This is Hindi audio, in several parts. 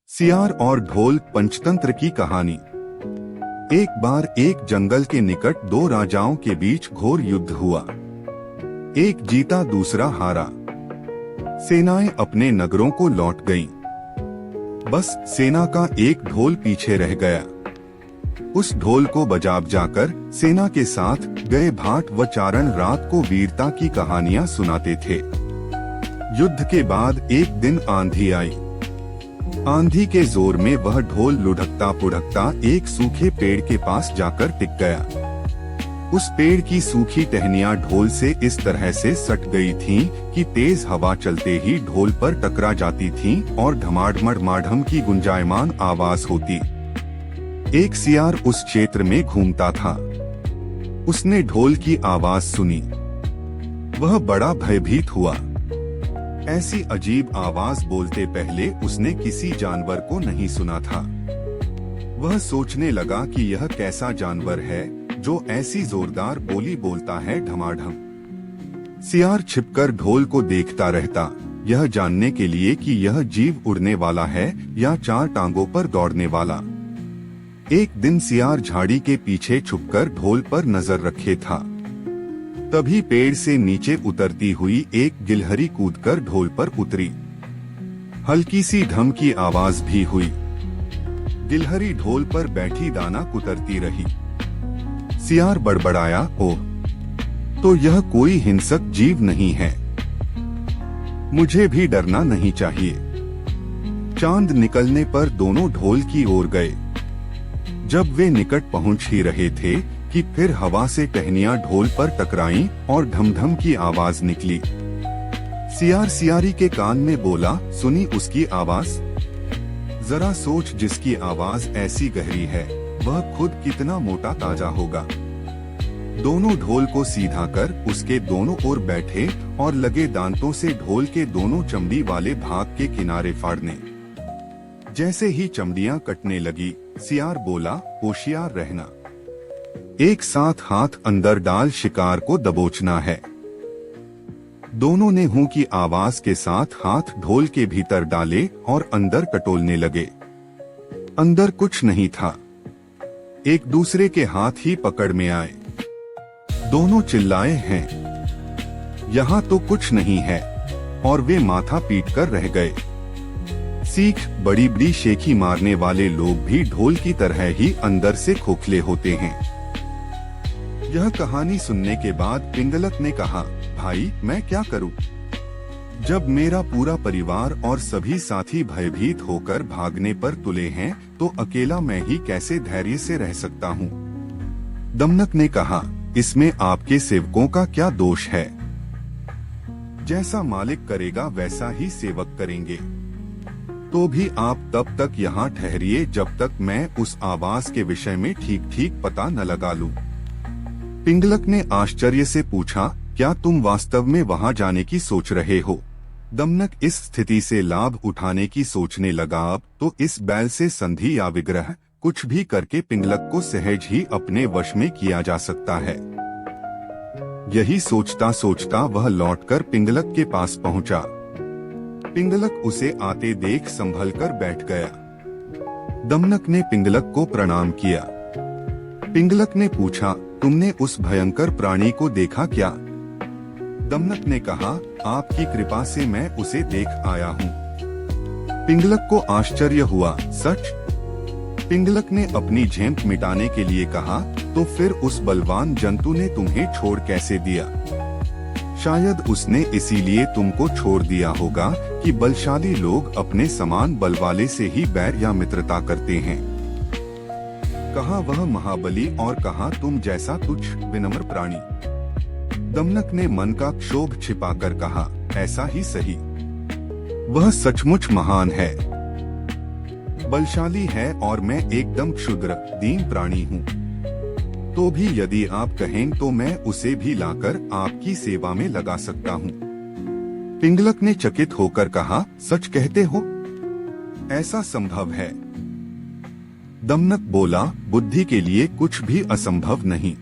सियार और ढोल पंचतंत्र की कहानी। एक बार एक जंगल के निकट दो राजाओं के बीच घोर युद्ध हुआ। एक जीता दूसरा हारा। सेनाएं अपने नगरों को लौट गईं। बस सेना का एक ढोल पीछे रह गया। उस ढोल को बजा जाकर सेना के साथ गए भाट व चारण रात को वीरता की कहानियां सुनाते थे। युद्ध के बाद एक दिन आंधी आई। आंधी के जोर में वह ढोल लुढ़कता पुढ़कता एक सूखे पेड़ के पास जाकर टिक गया। उस पेड़ की सूखी टहनियां ढोल से इस तरह से सट गई थीं कि तेज हवा चलते ही ढोल पर टकरा जाती थीं और ढमाढम की गुंजायमान आवाज होती। एक सियार उस क्षेत्र में घूमता था। उसने ढोल की आवाज सुनी। वह बड़ा भयभीत हुआ। ऐसी अजीब आवाज बोलते पहले उसने किसी जानवर को नहीं सुना था। वह सोचने लगा कि यह कैसा जानवर है जो ऐसी जोरदार बोली बोलता है ढमाढम। सियार छिपकर ढोल को देखता रहता, यह जानने के लिए कि यह जीव उड़ने वाला है या चार टांगों पर दौड़ने वाला। एक दिन सियार झाड़ी के पीछे छुपकर ढोल पर नजर रखे था। तभी पेड़ से नीचे उतरती हुई एक गिलहरी कूदकर ढोल पर उतरी। हल्की सी ढम की आवाज भी हुई। गिलहरी ढोल पर बैठी दाना कुतरती रही। सियार बड़बड़ाया, ओह, तो यह कोई हिंसक जीव नहीं है। मुझे भी डरना नहीं चाहिए। चांद निकलने पर दोनों ढोल की ओर गए। जब वे निकट पहुंच ही रहे थे कि फिर हवा से टहनियां ढोल पर टकराईं और ढमढम की आवाज निकली। सियार सियारी के कान में बोला, सुनी उसकी आवाज? जरा सोच, जिसकी आवाज ऐसी गहरी है वह खुद कितना मोटा ताजा होगा। दोनों ढोल को सीधा कर उसके दोनों ओर बैठे और लगे दांतों से ढोल के दोनों चमड़ी वाले भाग के किनारे फाड़ने। जैसे ही चमड़ियां कटने लगी, सियार बोला, होशियार रहना। एक साथ हाथ अंदर डाल शिकार को दबोचना है। दोनों ने हूं की आवाज के साथ हाथ ढोल के भीतर डाले और अंदर टटोलने लगे। अंदर कुछ नहीं था। एक दूसरे के हाथ ही पकड़ में आए। दोनों चिल्लाए, हैं यहाँ तो कुछ नहीं है, और वे माथा पीट कर रह गए। सीख, बड़ी बड़ी शेखी मारने वाले लोग भी ढोल की तरह ही अंदर से खोखले होते हैं। यह कहानी सुनने के बाद पिंगलक ने कहा, भाई मैं क्या करूं? जब मेरा पूरा परिवार और सभी साथी भयभीत होकर भागने पर तुले हैं, तो अकेला मैं ही कैसे धैर्य से रह सकता हूं? दमनक ने कहा, इसमें आपके सेवकों का क्या दोष है? जैसा मालिक करेगा वैसा ही सेवक करेंगे। तो भी आप तब तक यहाँ ठहरिए जब तक मैं उस आवाज के विषय में ठीक ठीक पता न लगा लूं। पिंगलक ने आश्चर्य से पूछा, क्या तुम वास्तव में वहां जाने की सोच रहे हो? दमनक इस स्थिति से लाभ उठाने की सोचने लगा। अब तो इस बैल से संधि या विग्रह कुछ भी करके पिंगलक को सहज ही अपने वश में किया जा सकता है। यही सोचता सोचता वह लौटकर पिंगलक के पास पहुंचा। पिंगलक उसे आते देख संभल कर बैठ गया। दमनक ने पिंगलक को प्रणाम किया। पिंगलक ने पूछा, तुमने उस भयंकर प्राणी को देखा क्या? दमनक ने कहा, आपकी कृपा से मैं उसे देख आया हूँ। पिंगलक को आश्चर्य हुआ, सच? पिंगलक ने अपनी झेंप मिटाने के लिए कहा, तो फिर उस बलवान जंतु ने तुम्हें छोड़ कैसे दिया? शायद उसने इसीलिए तुमको छोड़ दिया होगा कि बलशाली लोग अपने समान बल वाले से ही बैर या मित्रता करते हैं। कहा वह महाबली और कहा तुम जैसा तुच्छ विनम्र प्राणी। दमनक ने मन का क्षोभ छिपाकर कहा, ऐसा ही सही। वह सचमुच महान है, बलशाली है, और मैं एकदम क्षुद्र दीन प्राणी हूँ। तो भी यदि आप कहें तो मैं उसे भी लाकर आपकी सेवा में लगा सकता हूँ। पिंगलक ने चकित होकर कहा, सच कहते हो? ऐसा संभव है? दमनक बोला, बुद्धि के लिए कुछ भी असंभव नहीं।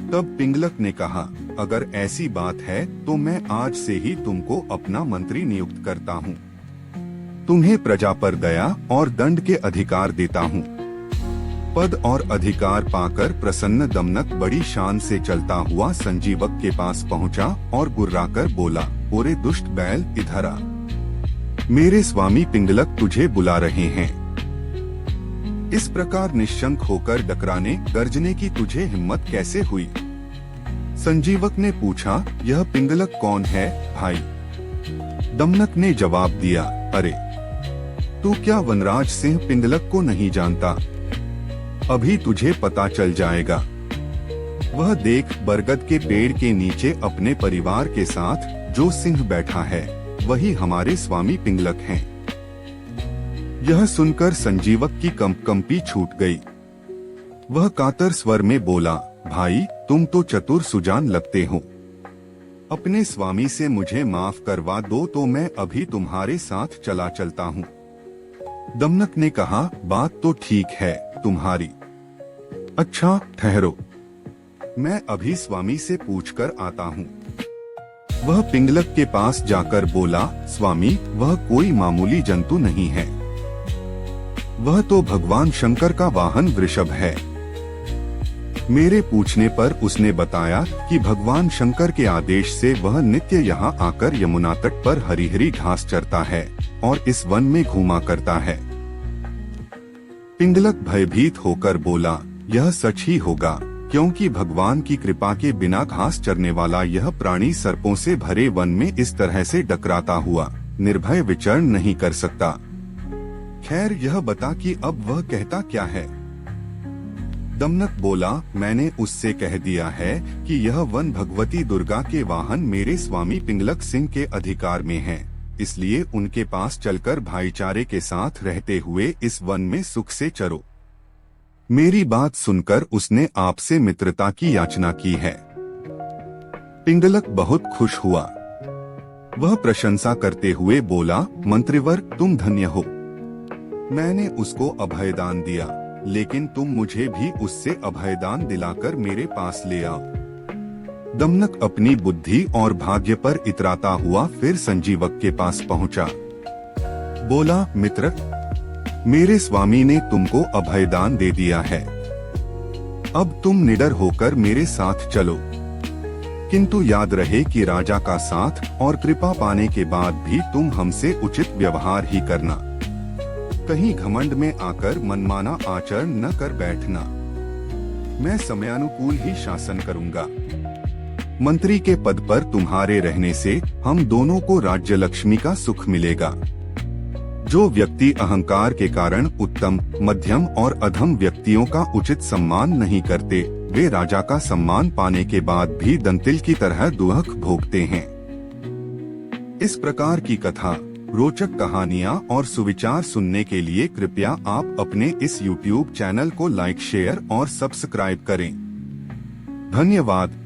तब पिंगलक ने कहा, अगर ऐसी बात है तो मैं आज से ही तुमको अपना मंत्री नियुक्त करता हूँ। तुम्हें प्रजा पर दया और दंड के अधिकार देता हूँ। पद और अधिकार पाकर प्रसन्न दमनक बड़ी शान से चलता हुआ संजीवक के पास पहुँचा और गुर्राकर बोला, ओरे दुष्ट बैल, इधर आ। मेरे स्वामी पिंगलक तुझे बुला रहे हैं। इस प्रकार निशंक होकर डकराने गर्जने की तुझे हिम्मत कैसे हुई? संजीवक ने पूछा, यह पिंगलक कौन है भाई? दमनक ने जवाब दिया, अरे तू क्या वनराज सिंह पिंगलक को नहीं जानता? अभी तुझे पता चल जाएगा। वह देख, बरगद के पेड़ के नीचे अपने परिवार के साथ जो सिंह बैठा है वही हमारे स्वामी पिंगलक हैं। यह सुनकर संजीवक की कंपी छूट गई। वह कातर स्वर में बोला, भाई तुम तो चतुर सुजान लगते हो। अपने स्वामी से मुझे माफ करवा दो तो मैं अभी तुम्हारे साथ चला चलता हूँ। दमनक ने कहा, बात तो ठीक है तुम्हारी। अच्छा ठहरो, मैं अभी स्वामी से पूछकर आता हूँ। वह पिंगलक के पास जाकर बोला, स्वामी वह कोई मामूली जंतु नहीं है, वह तो भगवान शंकर का वाहन वृषभ है। मेरे पूछने पर उसने बताया कि भगवान शंकर के आदेश से वह नित्य यहाँ आकर यमुना तट पर हरी हरी घास चरता है और इस वन में घूमा करता है। पिंगलक भयभीत होकर बोला, यह सच ही होगा, क्योंकि भगवान की कृपा के बिना घास चरने वाला यह प्राणी सर्पों से भरे वन में इस तरह से डकराता हुआ निर्भय विचरण नहीं कर सकता। खैर यह बता कि अब वह कहता क्या है? दमनक बोला, मैंने उससे कह दिया है कि यह वन भगवती दुर्गा के वाहन मेरे स्वामी पिंगलक सिंह के अधिकार में है, इसलिए उनके पास चलकर भाईचारे के साथ रहते हुए इस वन में सुख से चरो। मेरी बात सुनकर उसने आपसे मित्रता की याचना की है। पिंगलक बहुत खुश हुआ। वह प्रशंसा करते हुए बोला, मंत्रिवर तुम धन्य हो। मैंने उसको अभयदान दिया, लेकिन तुम मुझे भी उससे अभयदान दिलाकर मेरे पास ले आओ। दमनक अपनी बुद्धि और भाग्य पर इतराता हुआ फिर संजीवक के पास पहुंचा। बोला, मित्र मेरे स्वामी ने तुमको अभयदान दे दिया है, अब तुम निडर होकर मेरे साथ चलो। किंतु याद रहे कि राजा का साथ और कृपा पाने के बाद भी तुम हमसे उचित व्यवहार ही करना, कहीं घमंड में आकर मनमाना आचरण न कर बैठना। मैं समयानुकूल ही शासन करूंगा। मंत्री के पद पर तुम्हारे रहने से हम दोनों को राज्य लक्ष्मी का सुख मिलेगा। जो व्यक्ति अहंकार के कारण उत्तम, मध्यम और अधम व्यक्तियों का उचित सम्मान नहीं करते, वे राजा का सम्मान पाने के बाद भी दंतिल की तरह दुख भोगते हैं। इस प्रकार की कथा, रोचक कहानियाँ और सुविचार सुनने के लिए कृपया आप अपने इस YouTube चैनल को लाइक, शेयर और सब्सक्राइब करें। धन्यवाद।